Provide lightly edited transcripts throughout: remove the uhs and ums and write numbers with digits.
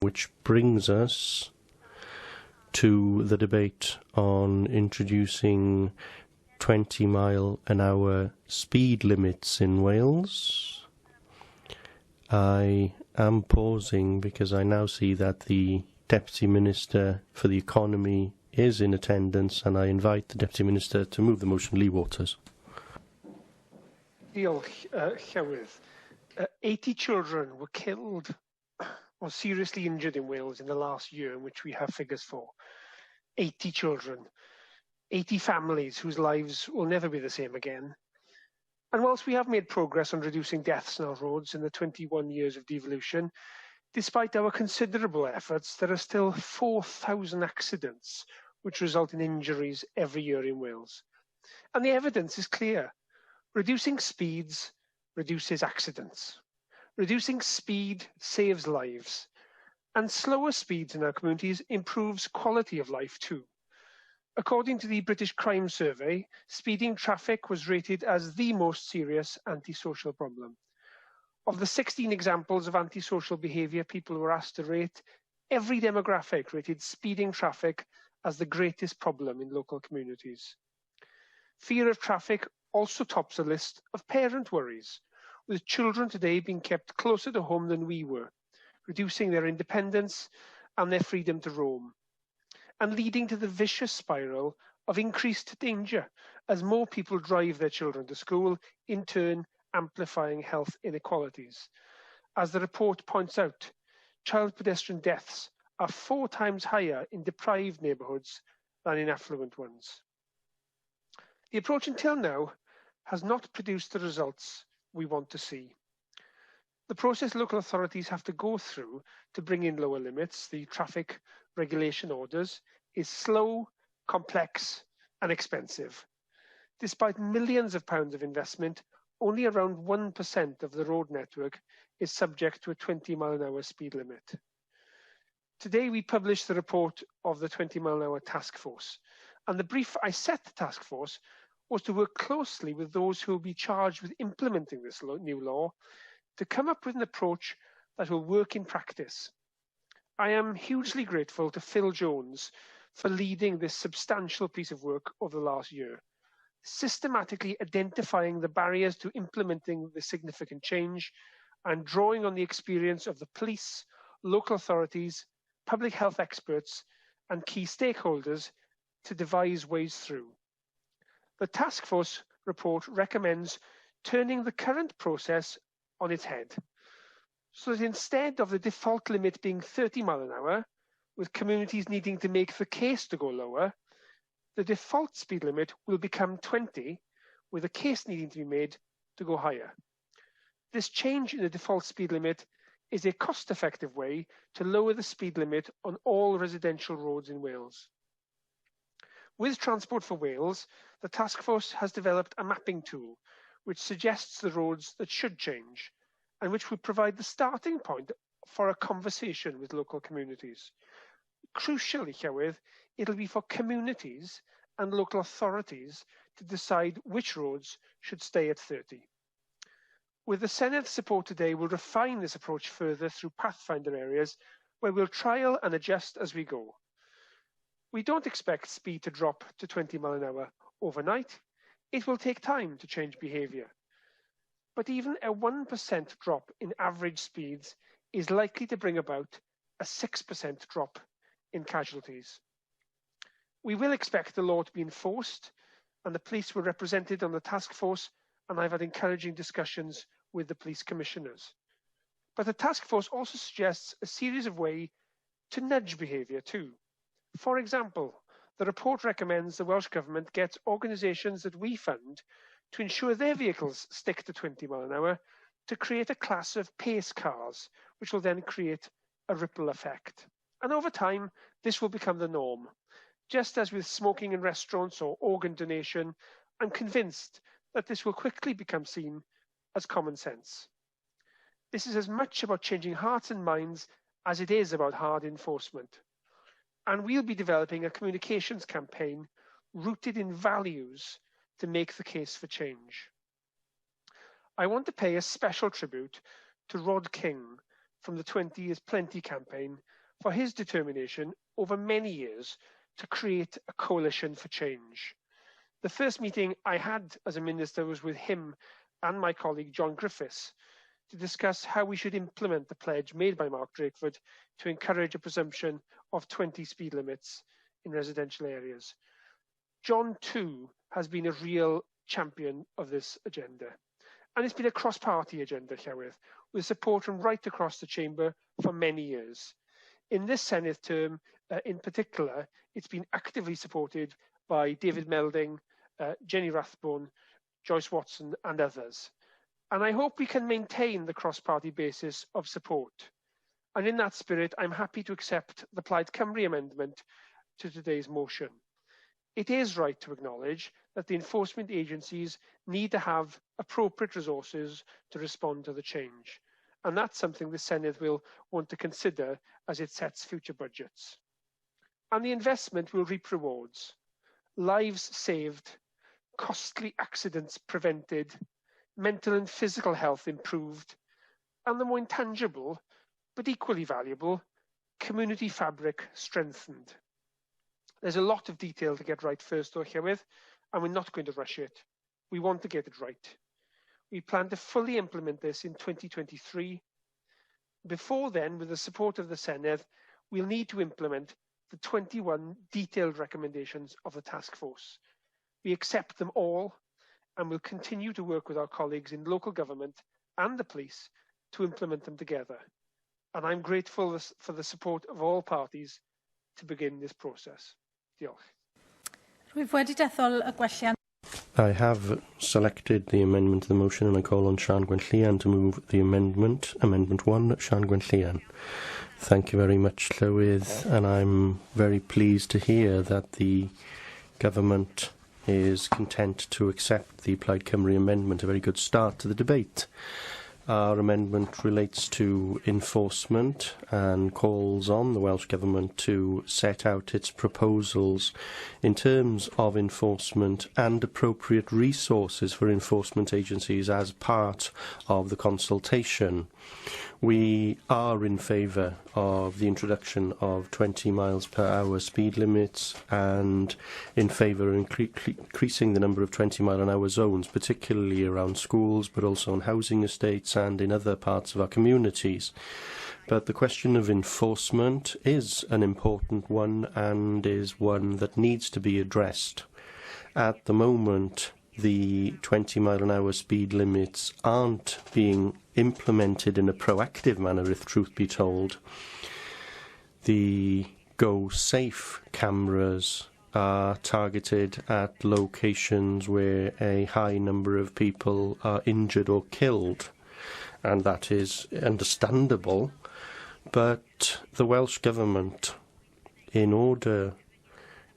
which brings us to the debate on introducing 20-mile-an-hour speed limits in Wales. I am pausing because I now see that the Deputy Minister for the Economy is in attendance, and I invite the Deputy Minister to move the motion. Lee Waters. Diolch, Llywydd. 80 children were killed or seriously injured in Wales in the last year in which we have figures for. 80 children, 80 families whose lives will never be the same again. And whilst we have made progress on reducing deaths on our roads in the 21 years of devolution, despite our considerable efforts, there are still 4,000 accidents which result in injuries every year in Wales. And the evidence is clear. Reducing speeds reduces accidents. Reducing speed saves lives. And slower speeds in our communities improves quality of life too. According to the British Crime Survey, speeding traffic was rated as the most serious antisocial problem. Of the 16 examples of antisocial behaviour people were asked to rate, every demographic rated speeding traffic as the greatest problem in local communities. Fear of traffic also tops a list of parent worries, with children today being kept closer to home than we were, reducing their independence and their freedom to roam, and leading to the vicious spiral of increased danger as more people drive their children to school, in turn amplifying health inequalities. As the report points out, child pedestrian deaths are 4 times higher in deprived neighbourhoods than in affluent ones. The approach until now has not produced the results we want to see. The process local authorities have to go through to bring in lower limits, the traffic regulation orders, is slow, complex and expensive. Despite millions of pounds of investment, only around 1% of the road network is subject to a 20-mile-an-hour speed limit. Today we published the report of the 20-mile-an-hour Taskforce, and the brief I set the Taskforce was to work closely with those who will be charged with implementing this new law to come up with an approach that will work in practice. I am hugely grateful to Phil Jones for leading this substantial piece of work over the last year, systematically identifying the barriers to implementing the significant change and drawing on the experience of the police, local authorities, public health experts and key stakeholders to devise ways through. The Taskforce report recommends turning the current process on its head, so that instead of the default limit being 30 miles an hour, with communities needing to make the case to go lower, the default speed limit will become 20, with a case needing to be made to go higher. This change in the default speed limit is a cost-effective way to lower the speed limit on all residential roads in Wales. With Transport for Wales, the Taskforce has developed a mapping tool which suggests the roads that should change and which would provide the starting point for a conversation with local communities. Crucially, Llywydd, it'll be for communities and local authorities to decide which roads should stay at 30. With the Senedd support today, we'll refine this approach further through pathfinder areas where we'll trial and adjust as we go. We don't expect speed to drop to 20 miles an hour overnight. It will take time to change behaviour. But even a 1% drop in average speeds is likely to bring about a 6% drop in casualties. We will expect the law to be enforced, and the police were represented on the task force, and I've had encouraging discussions with the police commissioners. But the task force also suggests a series of ways to nudge behaviour too. For example, the report recommends the Welsh Government gets organisations that we fund to ensure their vehicles stick to 20 miles an hour to create a class of pace cars, which will then create a ripple effect. And over time, this will become the norm. Just as with smoking in restaurants or organ donation, I'm convinced that this will quickly become seen as common sense. This is as much about changing hearts and minds as it is about hard enforcement. And we'll be developing a communications campaign rooted in values to make the case for change. I want to pay a special tribute to Rod King, from the 20 is Plenty campaign for his determination over many years to create a coalition for change. The first meeting I had as a minister was with him and my colleague John Griffiths to discuss how we should implement the pledge made by Mark Drakeford to encourage a presumption of 20 speed limits in residential areas. John too has been a real champion of this agenda. And it's been a cross-party agenda, Llywydd, with support from right across the chamber for many years. In this Senedd term, in particular, it's been actively supported by David Melding, Jenny Rathbone, Joyce Watson and others. And I hope we can maintain the cross-party basis of support. And in that spirit, I'm happy to accept the Plaid Cymru amendment to today's motion. It is right to acknowledge that the enforcement agencies need to have appropriate resources to respond to the change. And that's something the Senedd will want to consider as it sets future budgets. And the investment will reap rewards. Lives saved, costly accidents prevented, mental and physical health improved, and the more intangible, but equally valuable, community fabric strengthened. There's a lot of detail to get right first, though, Llywydd, and we're not going to rush it. We want to get it right. We plan to fully implement this in 2023. Before then, with the support of the Senedd, we'll need to implement the 21 detailed recommendations of the Taskforce. We accept them all, and we'll continue to work with our colleagues in local government and the police to implement them together. And I'm grateful for the support of all parties to begin this process. Diolch. Rwyf wedi dethol y gwelliant. I have selected the amendment to the motion and I call on Siân Gwenllian to move the amendment. Amendment 1, Siân Gwenllian. Thank you very much, Llywydd, and I'm very pleased to hear that the government is content to accept the Plaid Cymru amendment, a very good start to the debate. Our amendment relates to enforcement and calls on the Welsh Government to set out its proposals in terms of enforcement and appropriate resources for enforcement agencies as part of the consultation. We are in favour of the introduction of 20 miles per hour speed limits and in favour of increasing the number of 20-mile-an-hour zones, particularly around schools, but also on housing estates and in other parts of our communities. But the question of enforcement is an important one and is one that needs to be addressed. At the moment, the 20-mile-an-hour speed limits aren't being implemented in a proactive manner, if truth be told. The Go Safe cameras are targeted at locations where a high number of people are injured or killed, and that is understandable. But the Welsh Government, in order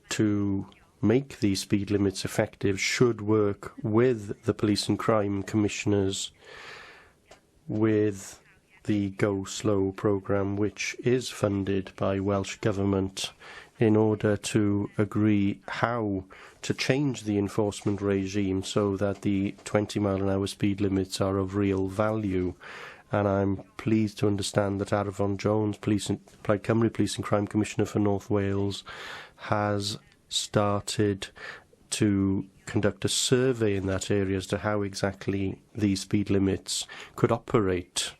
to make these speed limits effective, should work with the police and crime commissioners, with the Go Slow programme, which is funded by Welsh Government, in order to agree how to change the enforcement regime so that the 20-mile-an-hour speed limits are of real value. And I'm pleased to understand that Arfon Jones, Plaid Cymru Police and Crime Commissioner for North Wales, has started to conduct a survey in that area as to how exactly these speed limits could operate.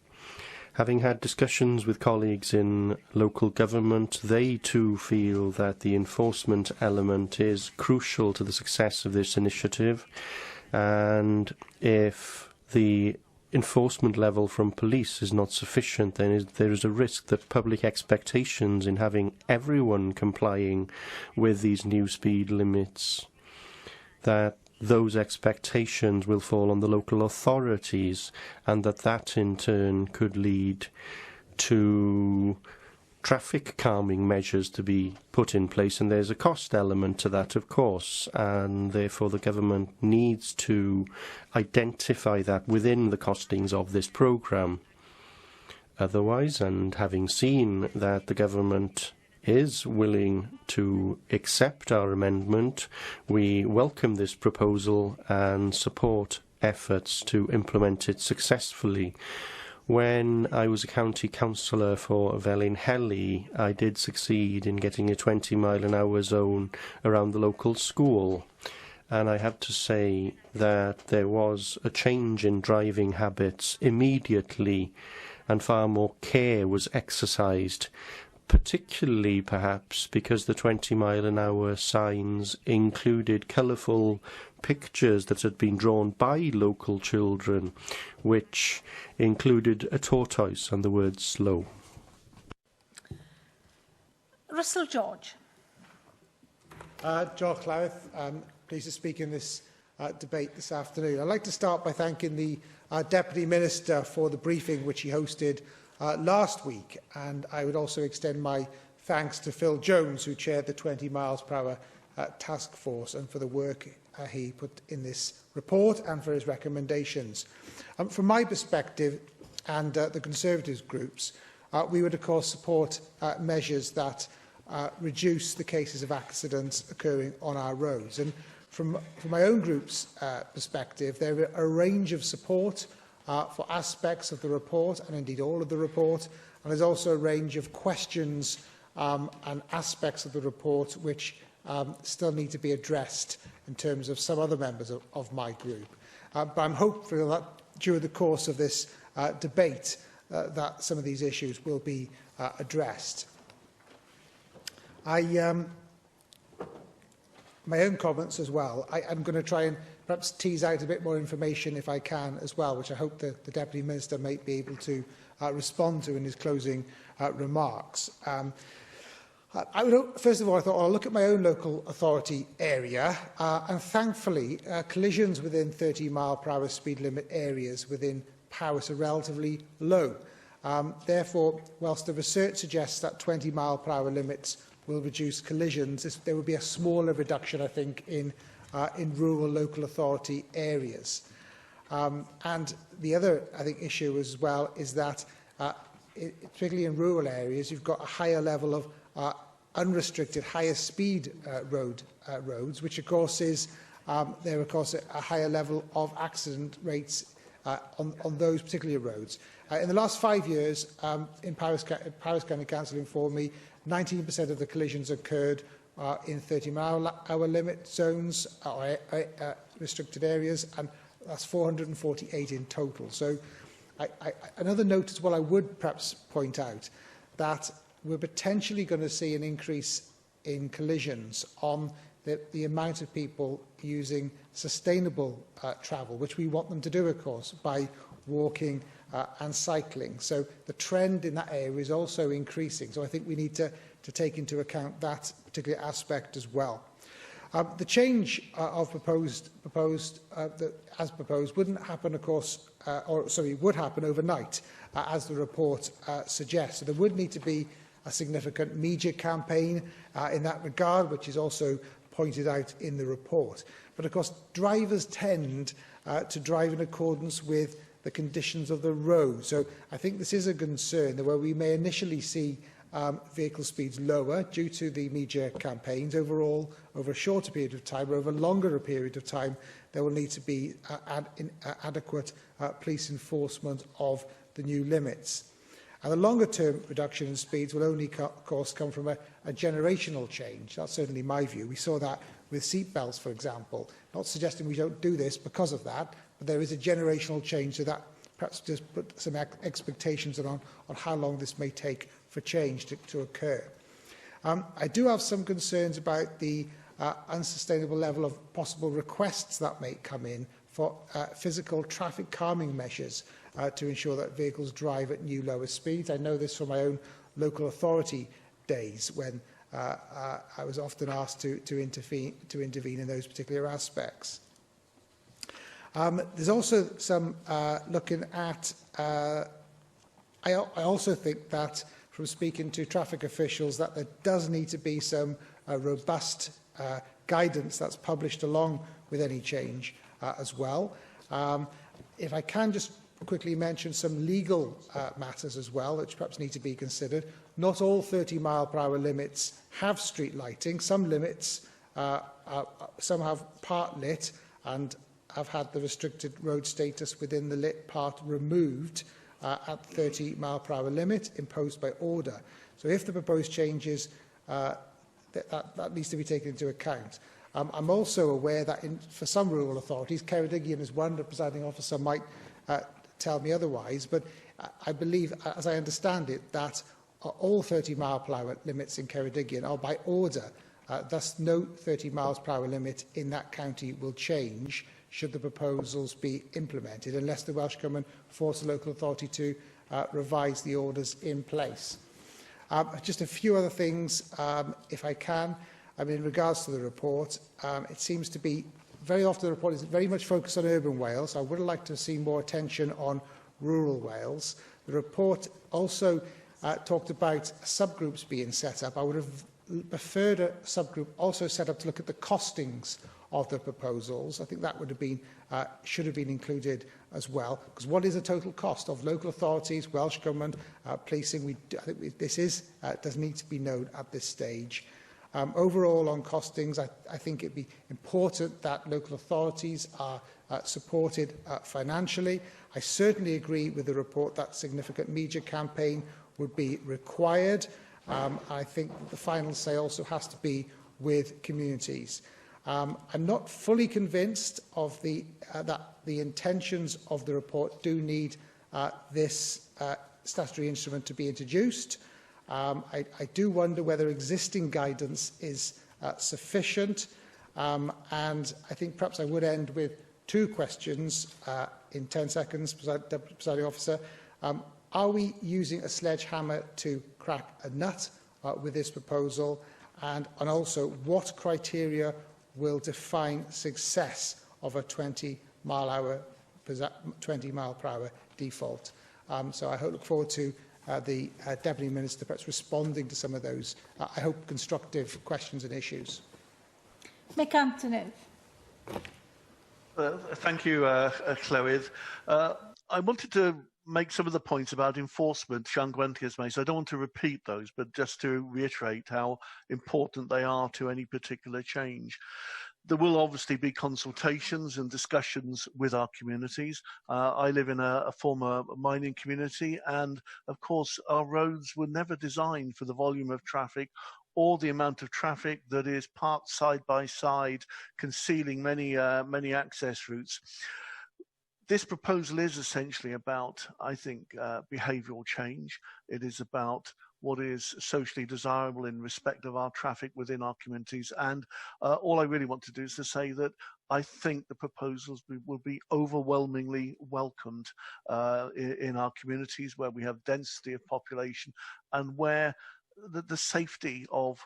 Having had discussions with colleagues in local government, they too feel that the enforcement element is crucial to the success of this initiative, and if the enforcement level from police is not sufficient, then there is a risk that public expectations in having everyone complying with these new speed limits, that those expectations will fall on the local authorities, and that in turn could lead to traffic calming measures to be put in place, and there's a cost element to that, of course, and therefore the government needs to identify that within the costings of this programme. Otherwise, and having seen that the government is willing to accept our amendment, we welcome this proposal and support efforts to implement it successfully. When I was a county councillor for Felinheli, I did succeed in getting a 20-mile-an-hour zone around the local school. And I have to say that there was a change in driving habits immediately, and far more care was exercised, particularly perhaps because the 20-mile-an-hour signs included colourful pictures that had been drawn by local children, which included a tortoise and the word slow. Russell George. Joel Cloweth, pleased to speak in this debate this afternoon. I'd like to start by thanking the Deputy Minister for the briefing which he hosted last week, and I would also extend my thanks to Phil Jones, who chaired the 20 miles per hour task force, and for the work he put in this report and for his recommendations. From my perspective and the Conservatives groups, we would of course support measures that reduce the cases of accidents occurring on our roads. And from my own group's perspective, there are a range of support for aspects of the report, and indeed all of the report, and there's also a range of questions and aspects of the report which still need to be addressed in terms of some other members of my group. But I'm hopeful that during the course of this debate that some of these issues will be addressed. My own comments as well. I'm going to try and perhaps tease out a bit more information if I can as well, which I hope the Deputy Minister might be able to respond to in his closing remarks. First of all, I thought I'll look at my own local authority area, and thankfully collisions within 30 mile per hour speed limit areas within Powys are relatively low. Therefore, whilst the research suggests that 20 mile per hour limits will reduce collisions, there will be a smaller reduction, I think, in rural local authority areas. And the other, I think, issue as well is that, particularly in rural areas, you've got a higher level of unrestricted, higher speed roads, which of course is there, of course, a higher level of accident rates on those particular roads. In the last 5 years, in Powys County Council informed me, 19% of the collisions occurred in 30-mile-hour limit zones or restricted areas, and that's 448 in total. So another note as well, I would perhaps point out that we're potentially going to see an increase in collisions on the amount of people using sustainable travel, which we want them to do, of course, by walking and cycling. So the trend in that area is also increasing. So I think we need to take into account that particular aspect as well. The change as proposed wouldn't happen, of course, would happen overnight, as the report suggests. So there would need to be a significant media campaign in that regard, which is also pointed out in the report. But of course, drivers tend to drive in accordance with the conditions of the road. So I think this is a concern where we may initially see vehicle speeds lower due to the media campaigns. Overall, over a shorter period of time, or over a longer period of time, there will need to be adequate police enforcement of the new limits. And the longer-term reduction in speeds will only, of course, come from a generational change. That's certainly my view. We saw that with seat belts, for example. Not suggesting we don't do this because of that, but there is a generational change, so that perhaps just put some expectations on how long this may take for change to occur. I do have some concerns about the unsustainable level of possible requests that may come in for physical traffic calming measures to ensure that vehicles drive at new lower speeds. I know this from my own local authority days when I was often asked to intervene in those particular aspects. There's also some looking at, I also think that from speaking to traffic officials that there does need to be some robust guidance that's published along with any change as well. If I can just quickly mention some legal matters as well, which perhaps need to be considered. Not all 30-mile-per-hour limits have street lighting. Some limits, some have part lit and have had the restricted road status within the lit part removed at 30 mile per hour limit imposed by order. So if the proposed changes, that needs to be taken into account. I'm also aware that for some rural authorities, Ceredigion is one, the presiding officer might tell me otherwise, but I believe, as I understand it, that all 30 mile per hour limits in Ceredigion are by order. Thus, no 30 miles per hour limit in that county will change should the proposals be implemented, unless the Welsh Government force the local authority to revise the orders in place. Just a few other things, if I can. In regards to the report, it seems to be very often the report is very much focused on urban Wales. I would have liked to see more attention on rural Wales. The report also talked about subgroups being set up. I would have preferred a subgroup also set up to look at the costings of the proposals. I think that would have been, should have been included as well. Because what is the total cost of local authorities, Welsh Government, policing? I think this does need to be known at this stage. Overall, on costings, I think it'd be important that local authorities are supported financially. I certainly agree with the report that significant media campaign would be required. I think the final say also has to be with communities. I'm not fully convinced of that the intentions of the report do need this statutory instrument to be introduced. I do wonder whether existing guidance is sufficient, and I think perhaps I would end with two questions in 10 seconds, Presiding Officer. Are we using a sledgehammer to crack a nut with this proposal? And also, what criteria will define success of a 20 mile per hour default? So I look forward to the Deputy Minister perhaps responding to some of those, I hope, constructive questions and issues. Mick Anthony. Thank you, Clwydd. I wanted to make some of the points about enforcement Sian Gwenthi has made, so I don't want to repeat those, but just to reiterate how important they are to any particular change. There will obviously be consultations and discussions with our communities. I live in a former mining community, and of course our roads were never designed for the volume of traffic or the amount of traffic that is parked side by side, concealing many access routes. This proposal is essentially about, I think, behavioural change. It is about what is socially desirable in respect of our traffic within our communities. And all I really want to do is to say that I think the proposals will be overwhelmingly welcomed in our communities where we have density of population and where the safety of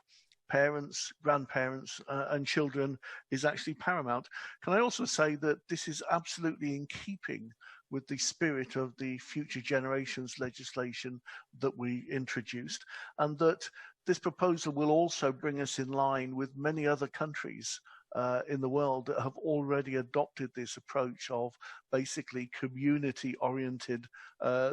parents, grandparents and children is actually paramount. Can I also say that this is absolutely in keeping with the spirit of the Future Generations legislation that we introduced, and that this proposal will also bring us in line with many other countries in the world that have already adopted this approach of basically community-oriented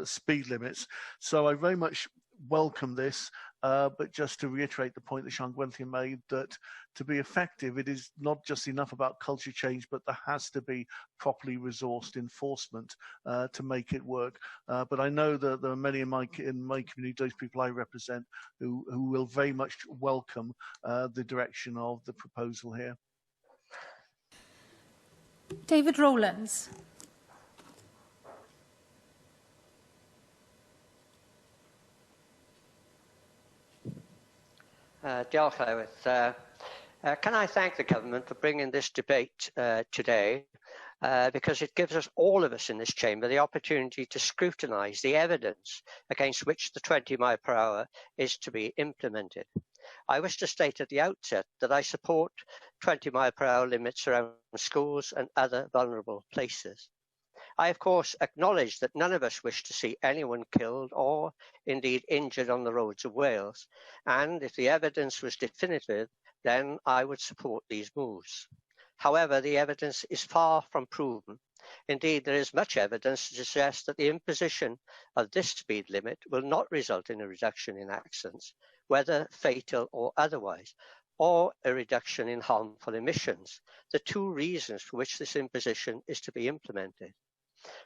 speed limits. So I very much welcome this, but just to reiterate the point that Sian Gwenthi made, that to be effective, it is not just enough about culture change, but there has to be properly resourced enforcement to make it work. But I know that there are many in my community, those people I represent, who will very much welcome the direction of the proposal here. David Rowlands. Diolch, Llywydd. Can I thank the government for bringing this debate today, because it gives us, all of us in this chamber, the opportunity to scrutinise the evidence against which the 20 mile per hour is to be implemented. I wish to state at the outset that I support 20 mile per hour limits around schools and other vulnerable places. I, of course, acknowledge that none of us wish to see anyone killed or indeed injured on the roads of Wales, and if the evidence was definitive, then I would support these moves. However, the evidence is far from proven. Indeed, there is much evidence to suggest that the imposition of this speed limit will not result in a reduction in accidents, whether fatal or otherwise, or a reduction in harmful emissions, the two reasons for which this imposition is to be implemented.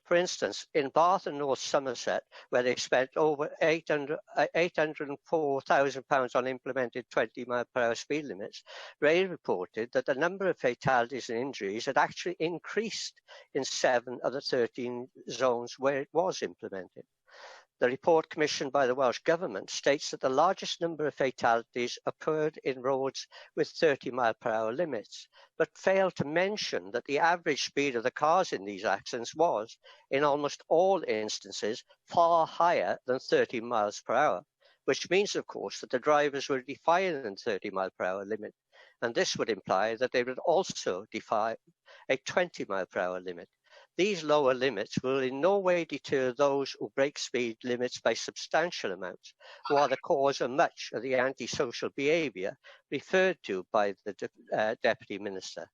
For instance, in Bath and North Somerset, where they spent over £804,000 on implemented 20-mile-per-hour speed limits, Ray reported that the number of fatalities and injuries had actually increased in 7 of the 13 zones where it was implemented. The report commissioned by the Welsh Government states that the largest number of fatalities occurred in roads with 30-mile-per-hour limits, but failed to mention that the average speed of the cars in these accidents was, in almost all instances, far higher than 30 miles per hour, which means, of course, that the drivers were defying the 30-mile-per-hour limit, and this would imply that they would also defy a 20-mile-per-hour limit. These lower limits will in no way deter those who break speed limits by substantial amounts, who are the cause of much of the antisocial behaviour referred to by the Deputy Minister.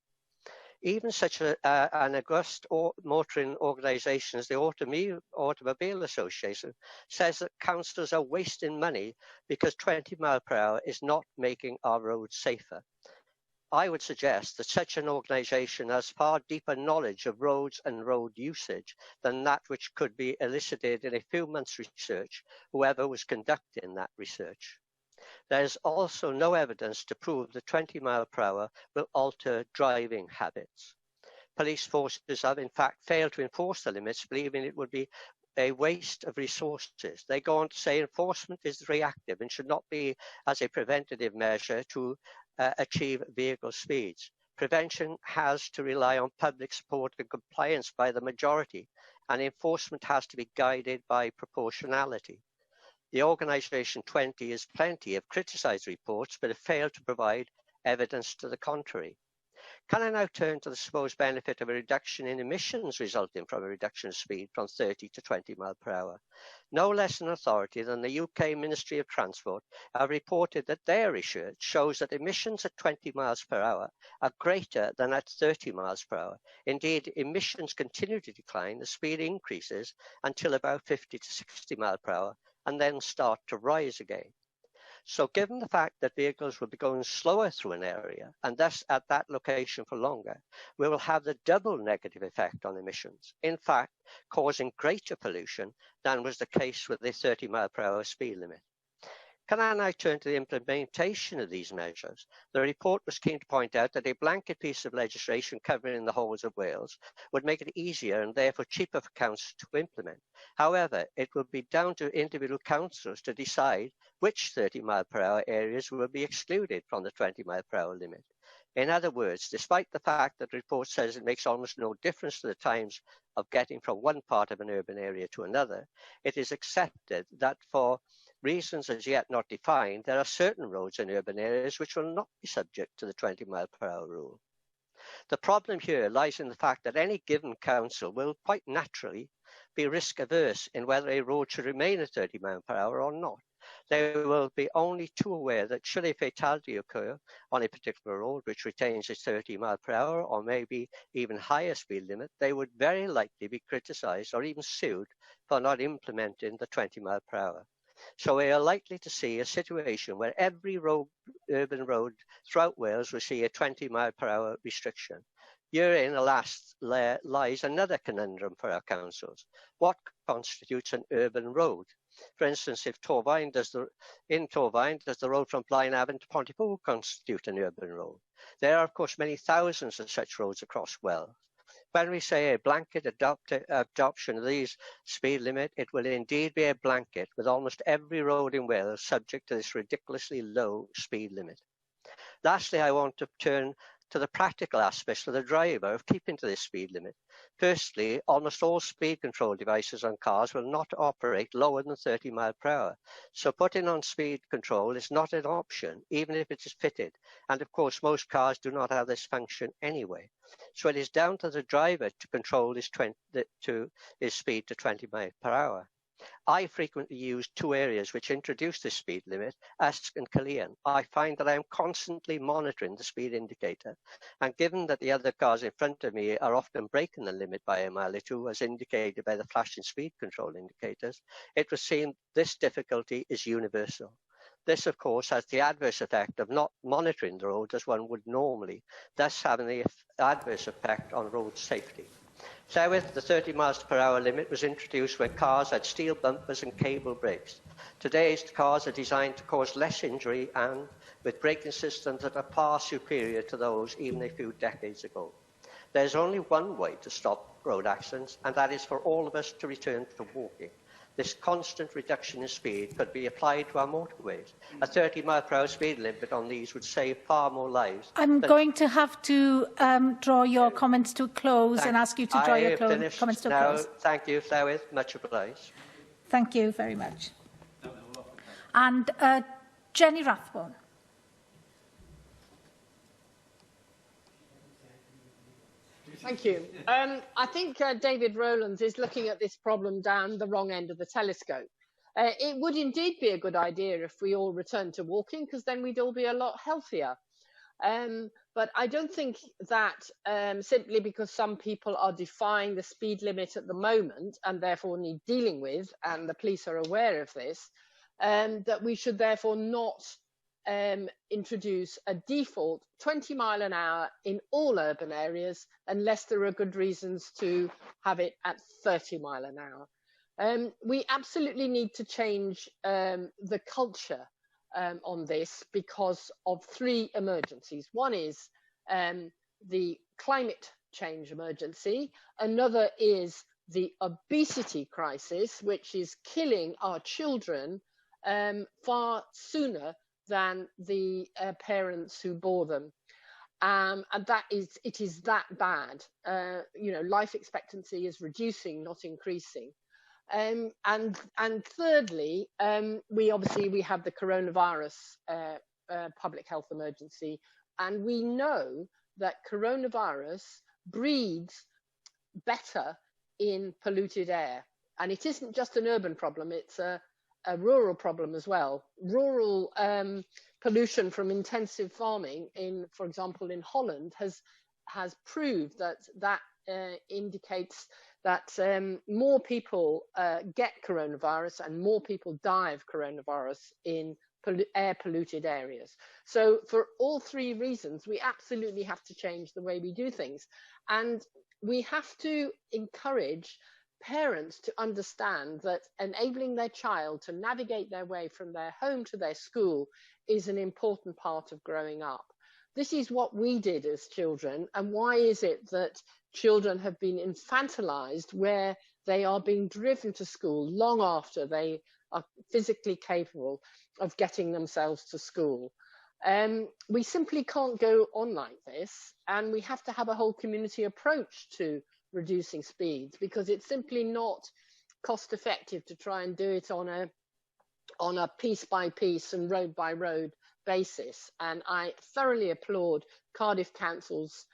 Even such an august motoring organisation as the Automobile Association says that councillors are wasting money because 20 miles per hour is not making our roads safer. I would suggest that such an organisation has far deeper knowledge of roads and road usage than that which could be elicited in a few months' research, whoever was conducting that research. There is also no evidence to prove that 20 miles per hour will alter driving habits. Police forces have in fact failed to enforce the limits, believing it would be a waste of resources. They go on to say enforcement is reactive and should not be as a preventative measure to achieve vehicle speeds. Prevention has to rely on public support and compliance by the majority, and enforcement has to be guided by proportionality. The organisation 20 is plenty have criticised reports but have failed to provide evidence to the contrary. Can I now turn to the supposed benefit of a reduction in emissions resulting from a reduction of speed from 30 to 20 miles per hour? No less an authority than the UK Ministry of Transport have reported that their research shows that emissions at 20 miles per hour are greater than at 30 miles per hour. Indeed, emissions continue to decline as speed increases until about 50 to 60 miles per hour and then start to rise again. So given the fact that vehicles will be going slower through an area and thus at that location for longer, we will have the double negative effect on emissions, in fact causing greater pollution than was the case with the 30 mile per hour speed limit. Can I now turn to the implementation of these measures? The report was keen to point out that a blanket piece of legislation covering the whole of Wales would make it easier and therefore cheaper for councils to implement. However, it would be down to individual councils to decide which 30 mile per hour areas will be excluded from the 20 mile per hour limit. In other words, despite the fact that the report says it makes almost no difference to the times of getting from one part of an urban area to another, it is accepted that for reasons as yet not defined, there are certain roads in urban areas which will not be subject to the 20 mile per hour rule. The problem here lies in the fact that any given council will quite naturally be risk averse in whether a road should remain at 30 miles per hour or not. They will be only too aware that should a fatality occur on a particular road which retains a 30 mile per hour or maybe even higher speed limit, they would very likely be criticised or even sued for not implementing the 20 mile per hour. So we are likely to see a situation where every urban road throughout Wales will see a 20 mile per hour restriction. Herein, alas, lies another conundrum for our councils. What constitutes an urban road? For instance, if in Torfaen, does the road from Blaenavon to Pontypool constitute an urban road? There are, of course, many thousands of such roads across Wales. When we say a blanket adoption of these speed limit, it will indeed be a blanket with almost every road in Wales subject to this ridiculously low speed limit. Lastly, I want to turn to the practical aspects for the driver of keeping to this speed limit. Firstly, almost all speed control devices on cars will not operate lower than 30 miles per hour. So putting on speed control is not an option, even if it is fitted. And of course, most cars do not have this function anyway. So it is down to the driver to control his speed to 20 miles per hour. I frequently use two areas which introduce this speed limit, Usk and Caerleon. I find that I am constantly monitoring the speed indicator, and given that the other cars in front of me are often breaking the limit by a mile or two, as indicated by the flashing speed control indicators, it would seem this difficulty is universal. This, of course, has the adverse effect of not monitoring the road as one would normally, thus having the adverse effect on road safety. Therewith, the 30 miles per hour limit was introduced when cars had steel bumpers and cable brakes. Today's cars are designed to cause less injury and with braking systems that are far superior to those even a few decades ago. There's only one way to stop road accidents, and that is for all of us to return to walking. This constant reduction in speed could be applied to our motorways. A 30-mile-per-hour speed limit on these would save far more lives. I'm going to have to draw your comments to a close and ask you to draw your comments to a close. Thank you, therewith, much obliged. Thank you very much. And Jenny Rathbone. Thank you. I think David Rowlands is looking at this problem down the wrong end of the telescope. It would indeed be a good idea if we all returned to walking, because then we'd all be a lot healthier. But I don't think that simply because some people are defying the speed limit at the moment and therefore need dealing with, and the police are aware of this, that we should therefore not introduce a default 20 mile an hour in all urban areas unless there are good reasons to have it at 30 mile an hour. We absolutely need to change the culture on this because of three emergencies. One is the climate change emergency. Another is the obesity crisis, which is killing our children far sooner than the parents who bore them. And it is that bad. Life expectancy is reducing, not increasing. And thirdly, we have the coronavirus public health emergency, and we know that coronavirus breeds better in polluted air. And it isn't just an urban problem, it's a rural problem as well. Rural pollution from intensive farming, for example, in Holland, has proved that indicates that more people get coronavirus and more people die of coronavirus in air polluted areas. So for all three reasons, we absolutely have to change the way we do things. And we have to encourage parents to understand that enabling their child to navigate their way from their home to their school is an important part of growing up. This is what we did as children, and why is it that children have been infantilized where they are being driven to school long after they are physically capable of getting themselves to school? We simply can't go on like this, and we have to have a whole community approach to reducing speeds, because it's simply not cost effective to try and do it on a piece by piece and road by road basis. And I thoroughly applaud Cardiff Council's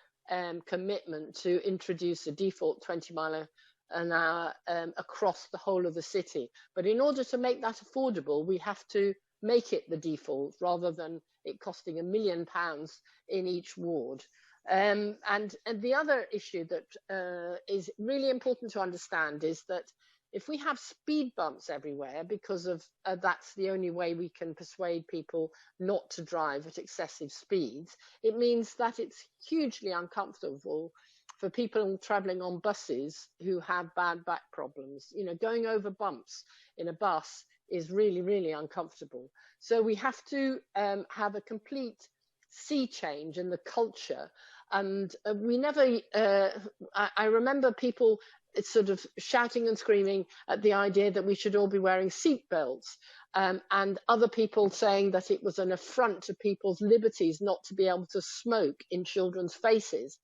commitment to introduce a default 20 mile an hour across the whole of the city. But in order to make that affordable, we have to make it the default rather than it costing £1 million in each ward. And the other issue that is really important to understand is that if we have speed bumps everywhere, because of that's the only way we can persuade people not to drive at excessive speeds, it means that it's hugely uncomfortable for people traveling on buses who have bad back problems. Going over bumps in a bus is really, really uncomfortable. So we have to have a complete sea change in the culture. And we never, I remember people sort of shouting and screaming at the idea that we should all be wearing seat belts, and other people saying that it was an affront to people's liberties not to be able to smoke in children's faces.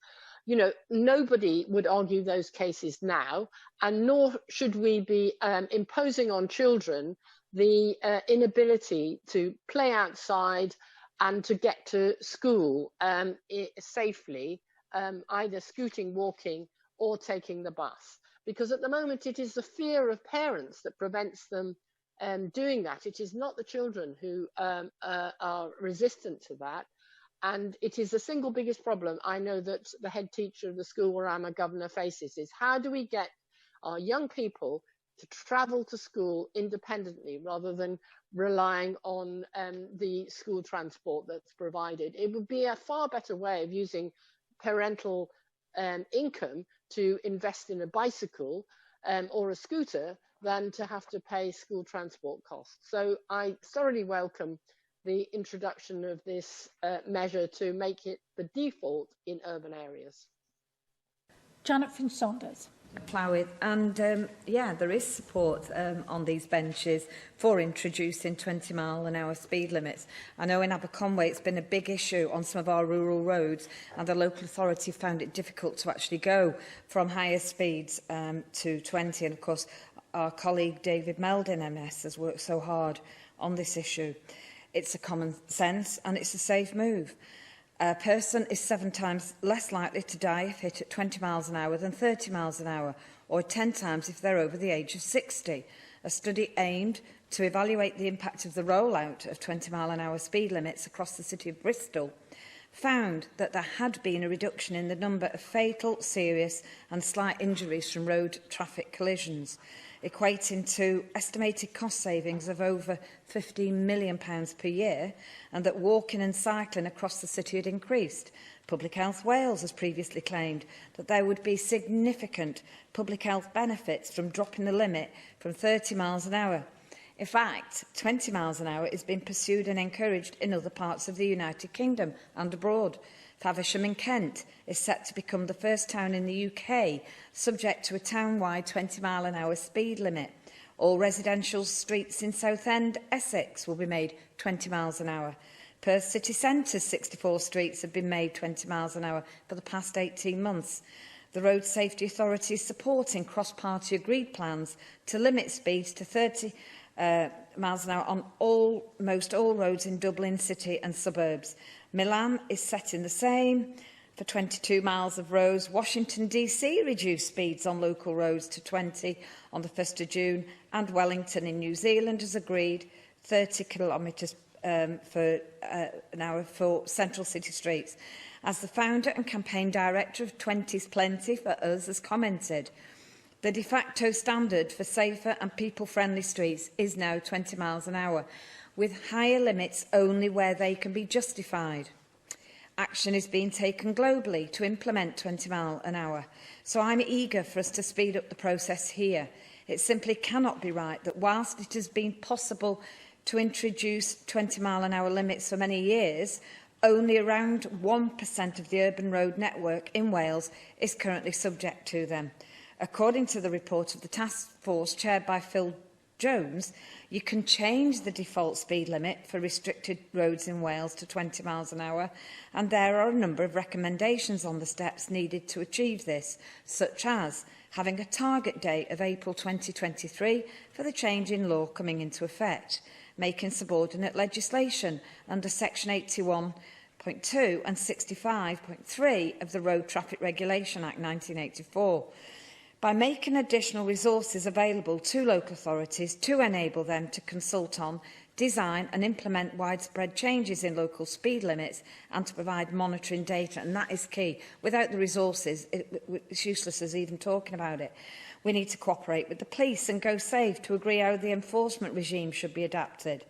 Nobody would argue those cases now, and nor should we be imposing on children the inability to play outside and to get to school safely, either scooting, walking, or taking the bus. Because at the moment, it is the fear of parents that prevents them doing that. It is not the children who are resistant to that. And it is the single biggest problem I know that the head teacher of the school where I'm a governor faces, is how do we get our young people to travel to school independently rather than relying on the school transport that's provided. It would be a far better way of using parental income to invest in a bicycle or a scooter than to have to pay school transport costs. So I thoroughly welcome the introduction of this measure to make it the default in urban areas. Janet Finch-Saunders. Plough and yeah, there is support on these benches for introducing 20-mile-an-hour speed limits. I know in Aberconway it's been a big issue on some of our rural roads, and the local authority found it difficult to actually go from higher speeds to 20. And of course, our colleague David Meldon MS has worked so hard on this issue. It's a common sense and it's a safe move. A person is 7 times less likely to die if hit at 20 miles an hour than 30 miles an hour, or 10 times if they're over the age of 60. A study aimed to evaluate the impact of the rollout of 20-mile-an-hour speed limits across the city of Bristol found that there had been a reduction in the number of fatal, serious and slight injuries from road traffic collisions, equating to estimated cost savings of over £15 million per year, and that walking and cycling across the city had increased. Public Health Wales has previously claimed that there would be significant public health benefits from dropping the limit from 30 miles an hour. In fact, 20 miles an hour is being pursued and encouraged in other parts of the United Kingdom and abroad. Faversham in Kent is set to become the first town in the UK subject to a town-wide 20-mile-an-hour speed limit. All residential streets in Southend, Essex will be made 20 miles an hour. Perth city centre's 64 streets have been made 20 miles an hour for the past 18 months. The Road Safety Authority is supporting cross-party agreed plans to limit speeds to 30 miles an hour on almost all roads in Dublin city and suburbs. Milan is setting the same for 22 miles of roads. Washington DC reduced speeds on local roads to 20 on the 1st of June, and Wellington in New Zealand has agreed 30 kilometres an hour for central city streets. As the founder and campaign director of 20's Plenty for Us has commented, the de facto standard for safer and people-friendly streets is now 20 miles an hour, with higher limits only where they can be justified. Action is being taken globally to implement 20 miles an hour, so I'm eager for us to speed up the process here. It simply cannot be right that whilst it has been possible to introduce 20-mile-an-hour limits for many years, only around 1% of the urban road network in Wales is currently subject to them. According to the report of the Taskforce chaired by Phil Jones, you can change the default speed limit for restricted roads in Wales to 20 miles an hour, and there are a number of recommendations on the steps needed to achieve this, such as having a target date of April 2023 for the change in law coming into effect, making subordinate legislation under Section 81.2 and 65.3 of the Road Traffic Regulation Act 1984, by making additional resources available to local authorities to enable them to consult on, design and implement widespread changes in local speed limits, and to provide monitoring data. And that is key. Without the resources, it's useless as even talking about it. We need to cooperate with the police and Go Safe to agree how the enforcement regime should be adapted.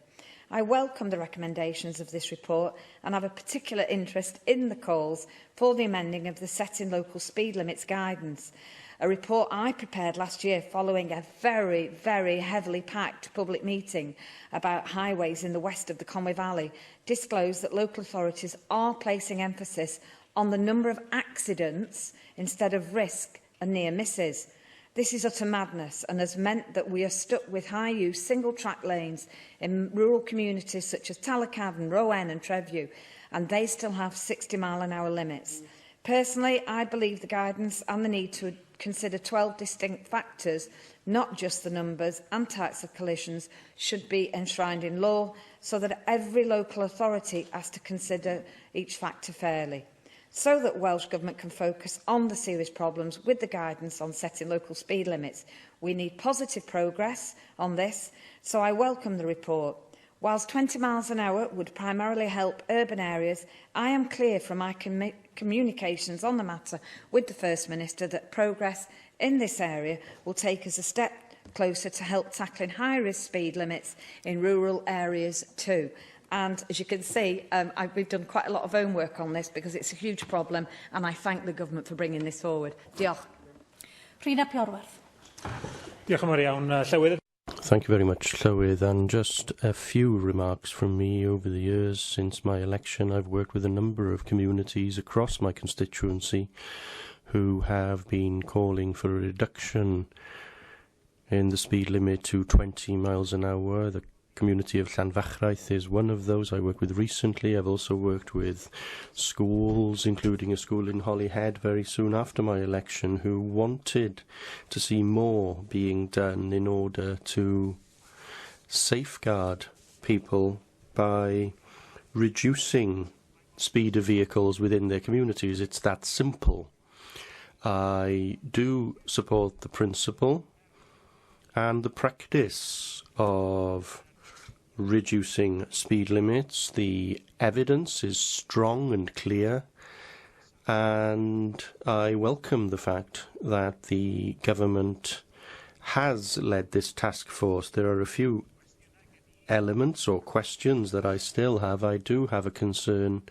I welcome the recommendations of this report and have a particular interest in the calls for the amending of the setting local speed limits guidance. A report I prepared last year following a very, very heavily packed public meeting about highways in the west of the Conwy Valley disclosed that local authorities are placing emphasis on the number of accidents instead of risk and near misses. This is utter madness and has meant that we are stuck with high-use single-track lanes in rural communities such as Talacadden, Rowan and Treview, and they still have 60-mile-an-hour limits. Personally, I believe the guidance and the need to consider 12 distinct factors, not just the numbers and types of collisions, should be enshrined in law so that every local authority has to consider each factor fairly, so that Welsh Government can focus on the serious problems with the guidance on setting local speed limits. We need positive progress on this, so I welcome the report. Whilst 20 miles an hour would primarily help urban areas, I am clear from my communications on the matter with the First Minister that progress in this area will take us a step closer to help tackling high-risk speed limits in rural areas too. And as you can see, we've done quite a lot of homework on this because it's a huge problem, and I thank the Government for bringing this forward. Diolch. Rhina Piorwerth. Diolch yn fawr iawn, Llywydd. Thank you very much, Llywydd. And just a few remarks from me. Over the years since my election, I've worked with a number of communities across my constituency who have been calling for a reduction in the speed limit to 20 miles an hour. The community of Llanfachraeth is one of those I worked with recently. I've also worked with schools, including a school in Holyhead very soon after my election, who wanted to see more being done in order to safeguard people by reducing speed of vehicles within their communities. It's that simple. I do support the principle and the practice of reducing speed limits. The evidence is strong and clear, and I welcome the fact that the government has led this task force. There are a few elements or questions that I still have. I do have a concern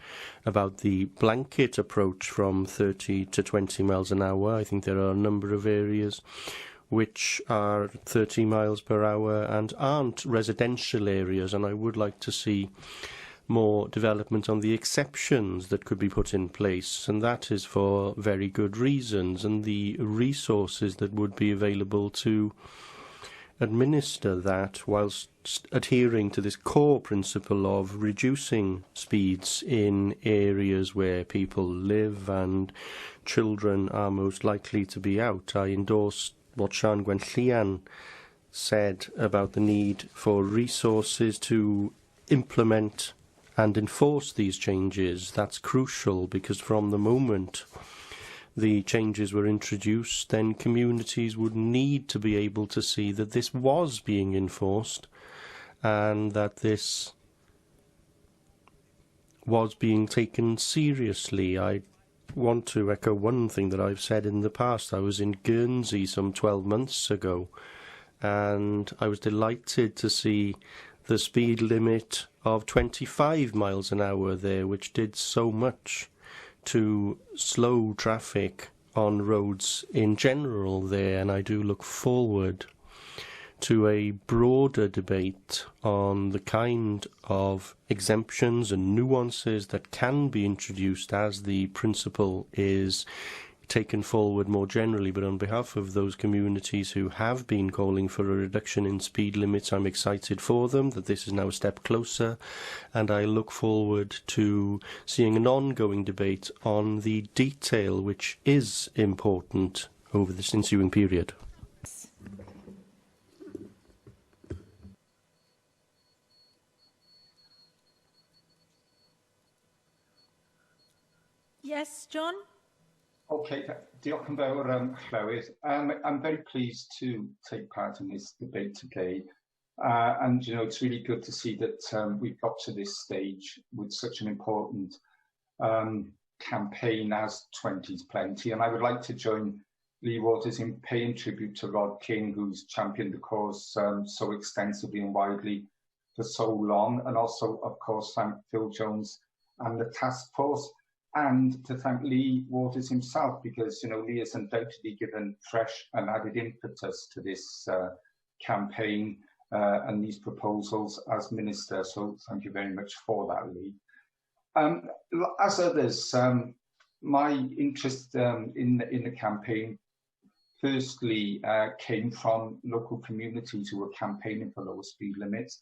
about the blanket approach from 30 to 20 miles an hour. I think there are a number of areas which are 30 miles per hour and aren't residential areas, and I would like to see more development on the exceptions that could be put in place, and that is for very good reasons, and the resources that would be available to administer that whilst adhering to this core principle of reducing speeds in areas where people live and children are most likely to be out. I endorse what Sian Gwenllian said about the need for resources to implement and enforce these changes. That's crucial, because from the moment the changes were introduced, then communities would need to be able to see that this was being enforced and that this was being taken seriously. I want to echo one thing that I've said in the past. I was in Guernsey some 12 months ago, and I was delighted to see the speed limit of 25 miles an hour there, which did so much to slow traffic on roads in general there, and I do look forward to a broader debate on the kind of exemptions and nuances that can be introduced as the principle is taken forward more generally. But on behalf of those communities who have been calling for a reduction in speed limits, I'm excited for them that this is now a step closer, and I look forward to seeing an ongoing debate on the detail which is important over this ensuing period. Yes, John? Okay, diolch yn fawr, Llywydd. I'm very pleased to take part in this debate today. And, you know, it's really good to see that we've got to this stage with such an important campaign as 20's Plenty. And I would like to join Lee Waters in paying tribute to Rod King, who's championed the cause so extensively and widely for so long. And also, of course, thank Phil Jones and the Taskforce. And to thank Lee Waters himself, because, you know, Lee has undoubtedly given fresh and added impetus to this campaign and these proposals as Minister. So thank you very much for that, Lee. As others, my interest in the campaign firstly came from local communities who were campaigning for lower speed limits.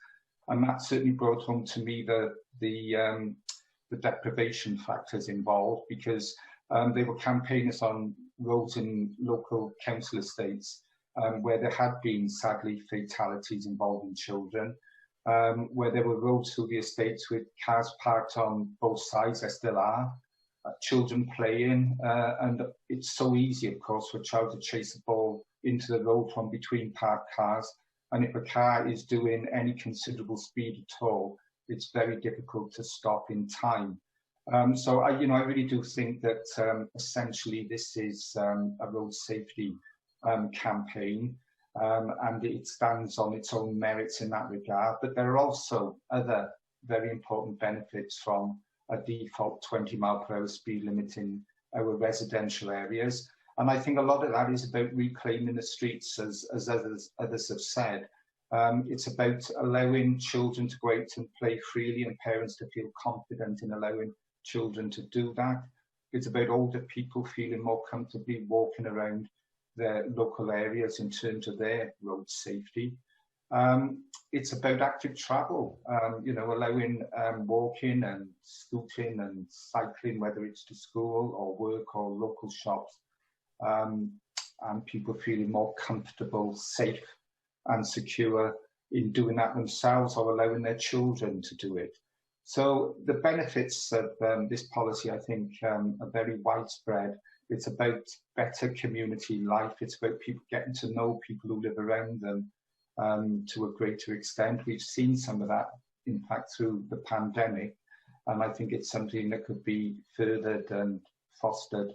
And that certainly brought home to me the deprivation factors involved, because they were campaigners on roads in local council estates where there had been, sadly, fatalities involving children, where there were roads through the estates with cars parked on both sides, there still are, children playing, and it's so easy, of course, for a child to chase a ball into the road from between parked cars, and if a car is doing any considerable speed at all, it's very difficult to stop in time. So I really do think that essentially this is a road safety campaign, and it stands on its own merits in that regard. But there are also other very important benefits from a default 20-mile-per-hour speed limit in our residential areas. And I think a lot of that is about reclaiming the streets, as others have said. It's about allowing children to go out and play freely and parents to feel confident in allowing children to do that. It's about older people feeling more comfortably walking around their local areas in terms of their road safety. It's about active travel, allowing walking and scooting and cycling, whether it's to school or work or local shops, and people feeling more comfortable, safe and secure in doing that themselves or allowing their children to do it. So the benefits of this policy, I think, are very widespread. It's about better community life. It's about people getting to know people who live around them to a greater extent. We've seen some of that, in fact, through the pandemic. And I think it's something that could be furthered and fostered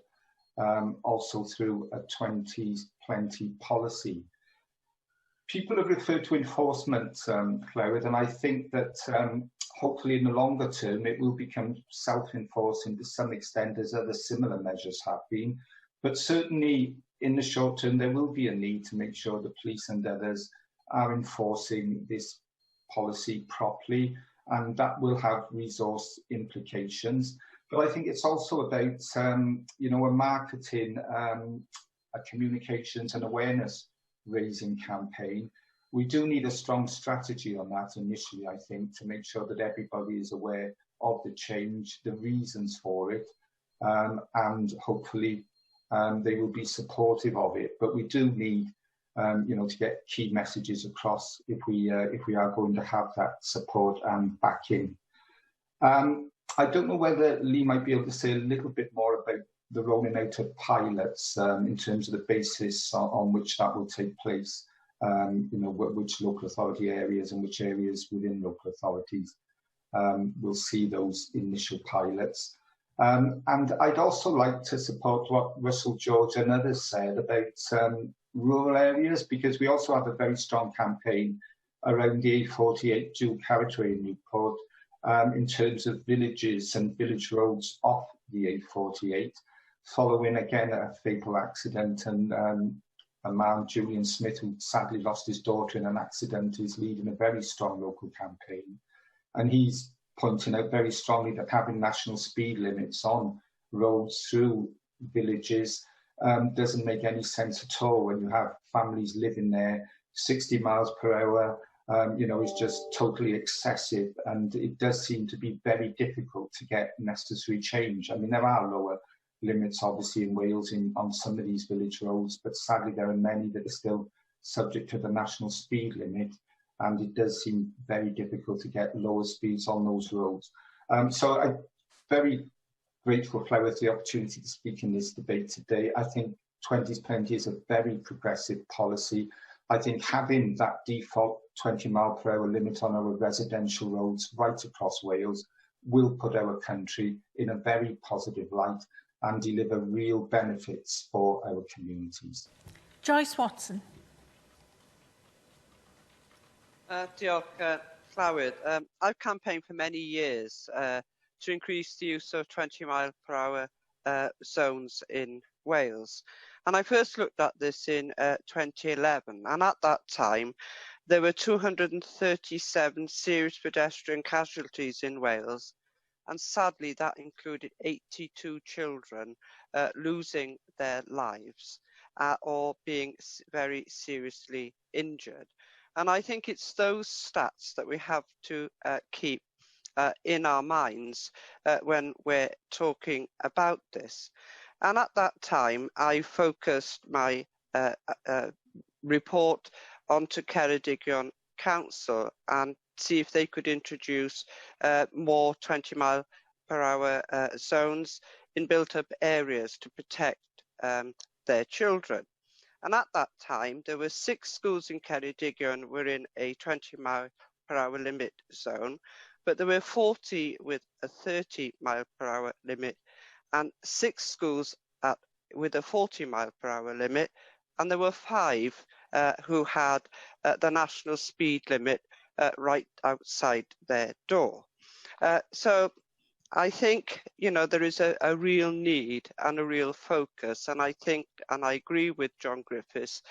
also through a 2020 policy. People have referred to enforcement, Clywyd, and I think that hopefully in the longer term it will become self-enforcing to some extent, as other similar measures have been. But certainly in the short term there will be a need to make sure the police and others are enforcing this policy properly, and that will have resource implications. But I think it's also about a marketing, a communications and awareness raising campaign. We do need a strong strategy on that initially, I think, to make sure that everybody is aware of the change, the reasons for it, and hopefully they will be supportive of it. But we do need, to get key messages across if we are going to have that support and backing. I don't know whether Lee might be able to say a little bit more about the rolling out of pilots in terms of the basis on which that will take place, which local authority areas and which areas within local authorities will see those initial pilots. And I'd also like to support what Russell George and others said about rural areas, because we also have a very strong campaign around the A48 dual carriageway in Newport in terms of villages and village roads off the A48. Following again a fatal accident, and a man, Julian Smith, who sadly lost his daughter in an accident, is leading a very strong local campaign. And he's pointing out very strongly that having national speed limits on roads through villages doesn't make any sense at all when you have families living there. 60 miles per hour, is just totally excessive, and it does seem to be very difficult to get necessary change. I mean, there are lower limits obviously in Wales on some of these village roads, but sadly there are many that are still subject to the national speed limit, and it does seem very difficult to get lower speeds on those roads. So I'm very grateful, Clywyd, for the opportunity to speak in this debate today. I think 20's Plenty is a very progressive policy. I think having that default 20-mile-per-hour limit on our residential roads right across Wales will put our country in a very positive light and deliver real benefits for our communities. Joyce Watson. Diolch, Clywyd. I've campaigned for many years to increase the use of 20-mile-per-hour zones in Wales. And I first looked at this in 2011, and at that time there were 237 serious pedestrian casualties in Wales, and sadly that included 82 children losing their lives or being very seriously injured. And I think it's those stats that we have to keep in our minds when we're talking about this. And at that time, I focused my report onto Ceredigion Council and see if they could introduce more 20-mile-per-hour zones in built-up areas to protect their children. And at that time, there were 6 schools in Ceredigion were in a 20-mile-per-hour limit zone, but there were 40 with a 30-mile-per-hour limit, and 6 schools with a 40-mile-per-hour limit, and there were 5 who had the national speed limit right outside their door. So I think, you know, there is a real need and a real focus, and I think, and I agree with John Griffiths,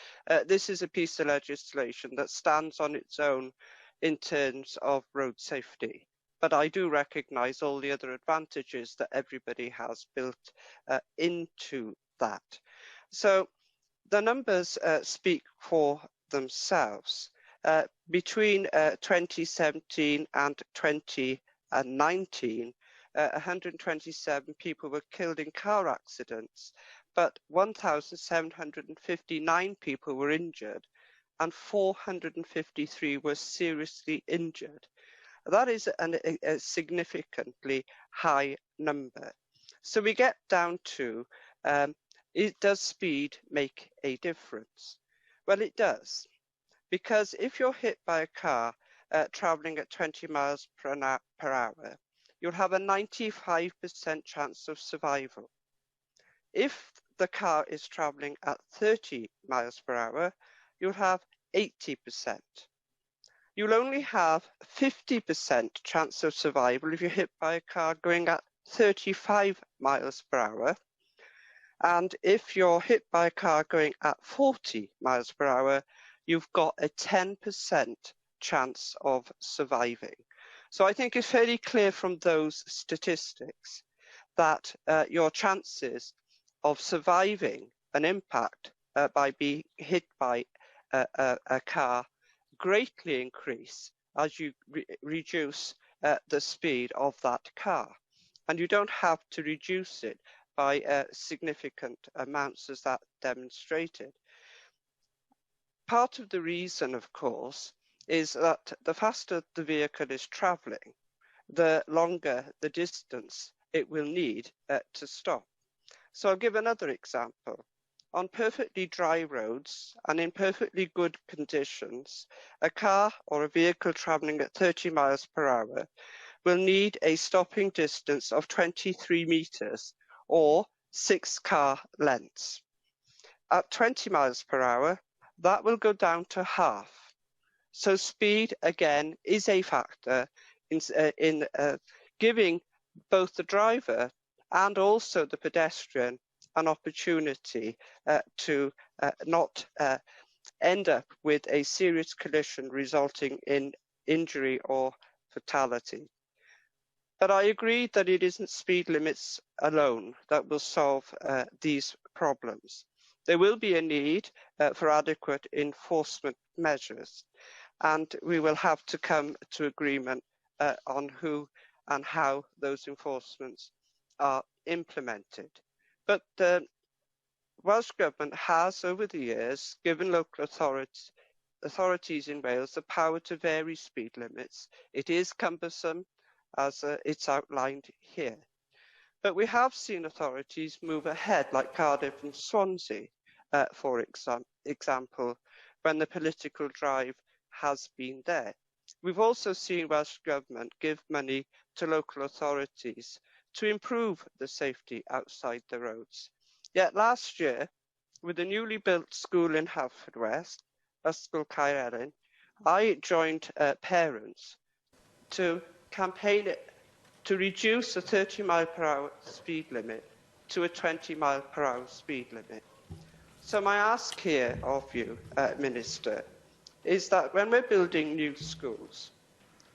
this is a piece of legislation that stands on its own in terms of road safety. But I do recognise all the other advantages that everybody has built into that. So the numbers speak for themselves. Between 2017 and 2019, 127 people were killed in car accidents, but 1,759 people were injured and 453 were seriously injured. That is a significantly high number. So we get down to, does speed make a difference? Well, it does, because if you're hit by a car travelling at 20 miles per hour, you'll have a 95% chance of survival. If the car is travelling at 30 miles per hour, you'll have 80%. You'll only have 50% chance of survival if you're hit by a car going at 35 miles per hour. And if you're hit by a car going at 40 miles per hour, you've got a 10% chance of surviving. So I think it's fairly clear from those statistics that your chances of surviving an impact by being hit by a car greatly increase as you reduce the speed of that car. And you don't have to reduce it by significant amounts as that demonstrated. Part of the reason, of course, is that the faster the vehicle is travelling, the longer the distance it will need to stop. So I'll give another example. On perfectly dry roads and in perfectly good conditions, a car or a vehicle travelling at 30 miles per hour will need a stopping distance of 23 metres or 6 car lengths. At 20 miles per hour, that will go down to half. So speed, again, is a factor in giving both the driver and also the pedestrian an opportunity to not end up with a serious collision resulting in injury or fatality. But I agree that it isn't speed limits alone that will solve these problems. There will be a need for adequate enforcement measures, and we will have to come to agreement on who and how those enforcements are implemented. But the Welsh Government has, over the years, given local authorities in Wales the power to vary speed limits. It is cumbersome, as it's outlined here. But we have seen authorities move ahead, like Cardiff and Swansea, for example, when the political drive has been there. We've also seen Welsh Government give money to local authorities to improve the safety outside the roads. Yet last year, with the newly built school in Haverfordwest, Ysgol Caerhun, I joined parents to campaign to reduce the 30 mile per hour speed limit to a 20 mile per hour speed limit. So my ask here of you, Minister, is that when we're building new schools,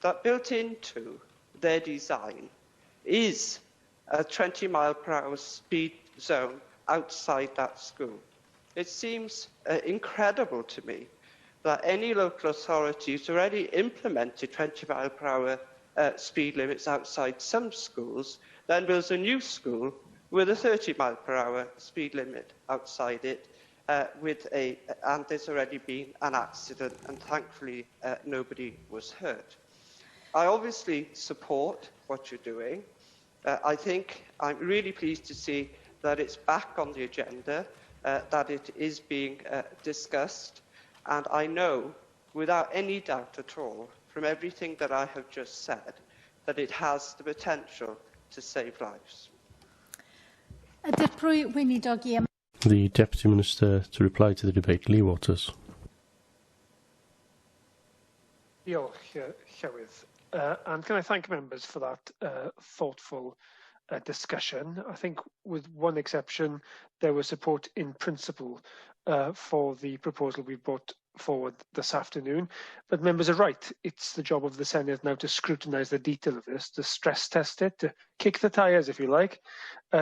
that built into their design is a 20 mile per hour speed zone outside that school. It seems incredible to me that any local authority has already implemented 20 mile per hour speed limits outside some schools, then builds a new school with a 30 mile per hour speed limit outside it, and there's already been an accident, and thankfully nobody was hurt. I obviously support what you're doing. I think I'm really pleased to see that it's back on the agenda, that it is being discussed, and I know without any doubt at all from everything that I have just said that it has the potential to save lives. The Deputy Minister to reply to the debate. Lee Waters. Diolch, Llywydd. and can I thank members for that thoughtful discussion. I think with one exception, there was support in principle for the proposal we brought forward this afternoon. But members are right. It's the job of the Senedd now to scrutinise the detail of this, to stress test it, to kick the tyres, if you like,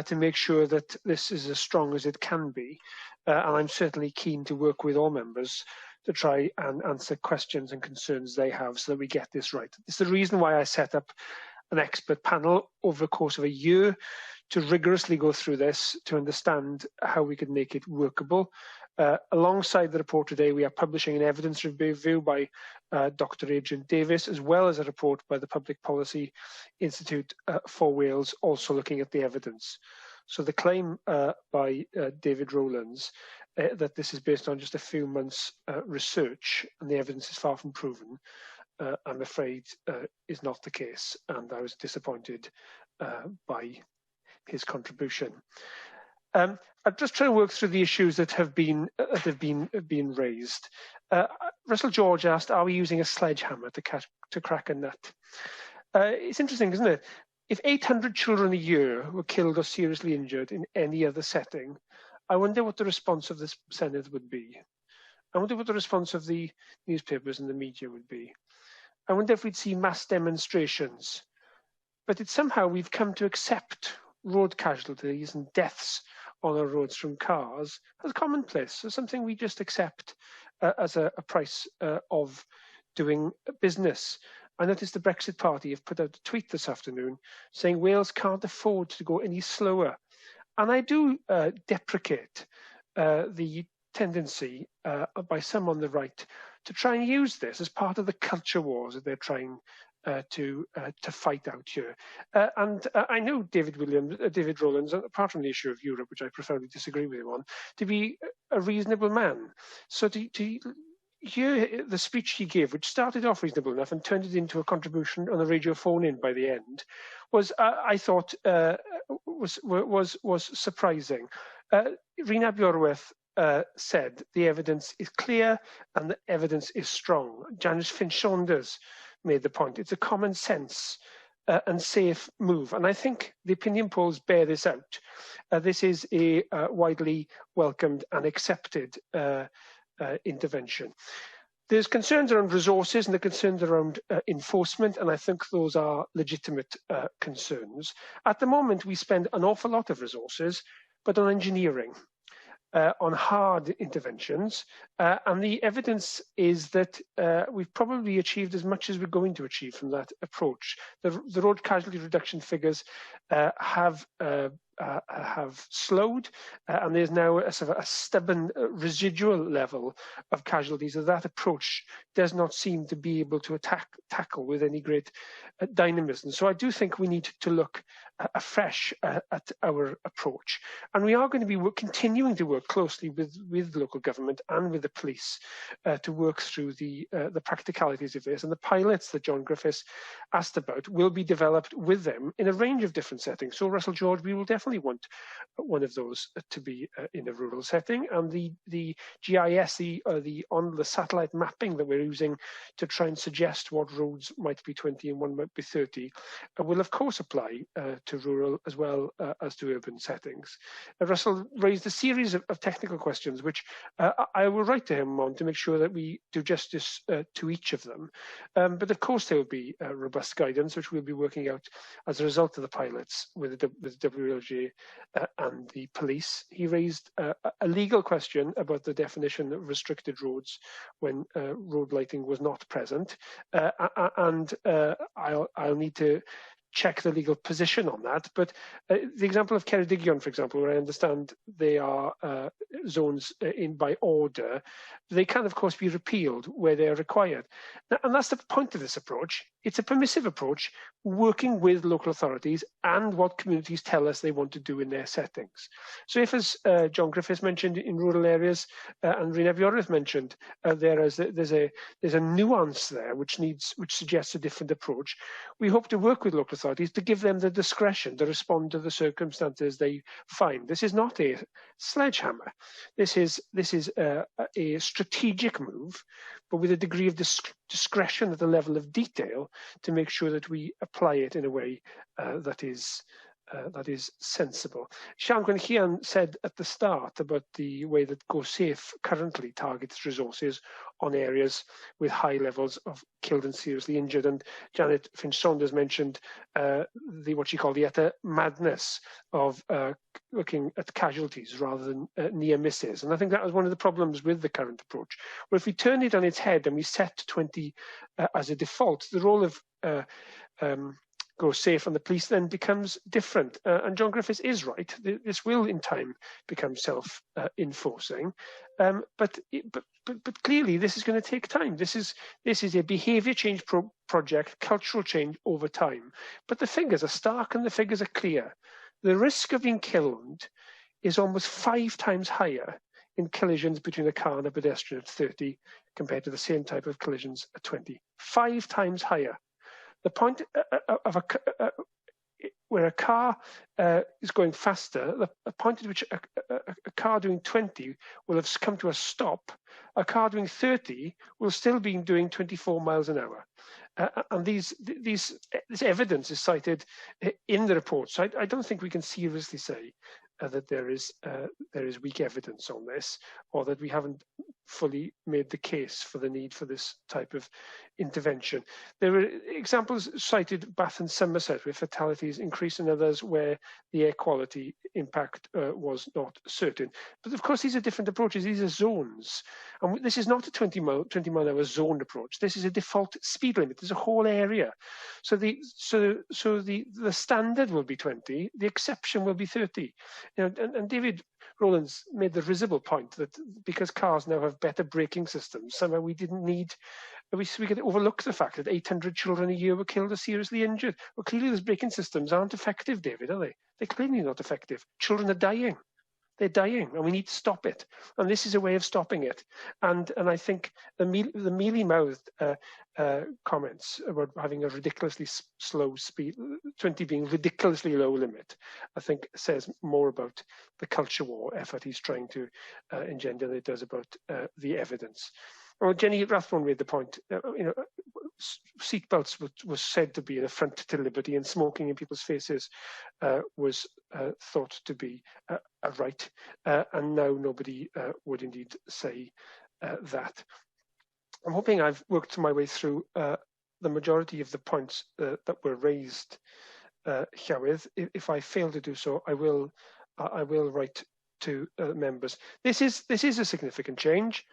to make sure that this is as strong as it can be. And I'm certainly keen to work with all members to try and answer questions and concerns they have so that we get this right. It's the reason why I set up an expert panel over the course of a year to rigorously go through this, to understand how we could make it workable. Alongside the report today, we are publishing an evidence review by Dr. Adrian Davis, as well as a report by the Public Policy Institute for Wales, also looking at the evidence. So the claim by David Rowlands that this is based on just a few months' research and the evidence is far from proven, I'm afraid is not the case, and I was disappointed by his contribution. I'm just trying to work through the issues that have been raised. Russell George asked, "Are we using a sledgehammer to crack a nut?" It's interesting, isn't it? If 800 children a year were killed or seriously injured in any other setting, I wonder what the response of this Senedd would be. I wonder what the response of the newspapers and the media would be. I wonder if we'd see mass demonstrations. But it's somehow we've come to accept road casualties and deaths on our roads from cars as commonplace, as something we just accept as a price of doing business. I noticed the Brexit Party have put out a tweet this afternoon saying Wales can't afford to go any slower. And I do deprecate the tendency by some on the right to try and use this as part of the culture wars that they're trying to fight out here. And I know David Rowlands, apart from the issue of Europe, which I profoundly disagree with him on, to be a reasonable man. So to hear the speech he gave, which started off reasonable enough and turned it into a contribution on a radio phone-in by the end, was I thought was surprising. Rhina Bjorwerth said the evidence is clear and the evidence is strong. Janice Finch-Saunders made the point. It's a common sense and safe move. And I think the opinion polls bear this out. This is a widely welcomed and accepted intervention. There's concerns around resources and the concerns around enforcement, and I think those are legitimate concerns. At the moment, we spend an awful lot of resources, but on engineering, on hard interventions, and the evidence is that we've probably achieved as much as we're going to achieve from that approach. The road casualty reduction figures have slowed, and there's now a sort of a stubborn residual level of casualties that approach does not seem to be able to tackle with any great dynamism. So I do think we need to look afresh at our approach, and we are going to be continuing to work closely with local government and with the police to work through the practicalities of this. And the pilots that John Griffiths asked about will be developed with them in a range of different settings. So Russell George, we will definitely want one of those to be in a rural setting, and the GIS, the satellite mapping that we're using to try and suggest what roads might be 20 and one might be 30 will of course apply to rural as well as to urban settings. Russell raised a series of technical questions which I will write to him on to make sure that we do justice to each of them, but of course there will be robust guidance which we'll be working out as a result of the pilots with the WLG and the police. He raised a legal question about the definition of restricted roads when road lighting was not present, and I'll need to check the legal position on that. But the example of Ceredigion, for example, where I understand they are zones in by order, they can of course be repealed where they are required. And that's the point of this approach. It's a permissive approach, working with local authorities and what communities tell us they want to do in their settings. So if, as John Griffiths mentioned, in rural areas, and Rhina Bjorwerth mentioned, there's a nuance there which suggests a different approach. We hope to work with local authorities to give them the discretion to respond to the circumstances they find. This is not a sledgehammer. This is a strategic move, but with a degree of discretion at the level of detail to make sure that we apply it in a way that is sensible. Sian Gwenllian said at the start about the way that GoSafe currently targets resources on areas with high levels of killed and seriously injured. And Janet Finch-Saunders mentioned what she called the utter madness of looking at casualties rather than near misses. And I think that was one of the problems with the current approach. Well, if we turn it on its head and we set 20 as a default, the role of GoSafe and the police then becomes different. And John Griffiths is right. This will in time become self-enforcing. But clearly this is going to take time. This is a behaviour change project, cultural change over time. But the figures are stark and the figures are clear. The risk of being killed is almost 5 times higher in collisions between a car and a pedestrian at 30 compared to the same type of collisions at 20. 5 times higher. The point of where a car is going faster, the point at which a car doing 20 will have come to a stop, a car doing 30 will still be doing 24 miles an hour. And this evidence is cited in the report. So I don't think we can seriously say that there is weak evidence on this, or that we haven't fully made the case for the need for this type of intervention. There were examples cited, Bath and Somerset, where fatalities increased, and others where the air quality impact was not certain. But of course, these are different approaches. These are zones. And this is not a 20 mile an hour zoned approach. This is a default speed limit. There's a whole area. So the standard will be 20, the exception will be 30. You know, and David Rowlands made the risible point that because cars now have better braking systems, somehow we didn't need, we could overlook the fact that 800 children a year were killed or seriously injured. Well, clearly those braking systems aren't effective, David, are they? They're clearly not effective. Children are dying. They're dying, and we need to stop it. And this is a way of stopping it. And I think the mealy-mouthed comments about having a ridiculously slow speed, 20 being ridiculously low limit, I think says more about the culture war effort he's trying to engender than it does about the evidence. Well, Jenny Rathbone made the point, seatbelts was said to be an affront to liberty, and smoking in people's faces was thought to be a right, and now nobody would indeed say that. I'm hoping I've worked my way through the majority of the points that were raised, Llywydd. If I fail to do so, I will write to members. This is a significant change.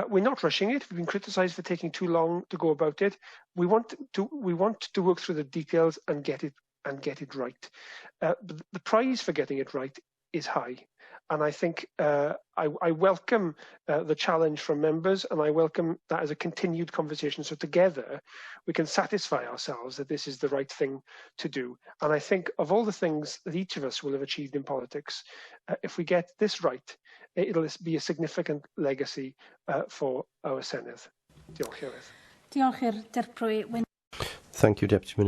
We're not rushing it. We've been criticised for taking too long to go about it. We want to work through the details and get it right. But the prize for getting it right is high, and I think I welcome the challenge from members, and I welcome that as a continued conversation. So together we can satisfy ourselves that this is the right thing to do. And I think of all the things that each of us will have achieved in politics, if we get this right, it'll be a significant legacy for our Senedd. Diolch, Llywydd. Diolch i'r Dirprwy. Thank you, Deputy Minister.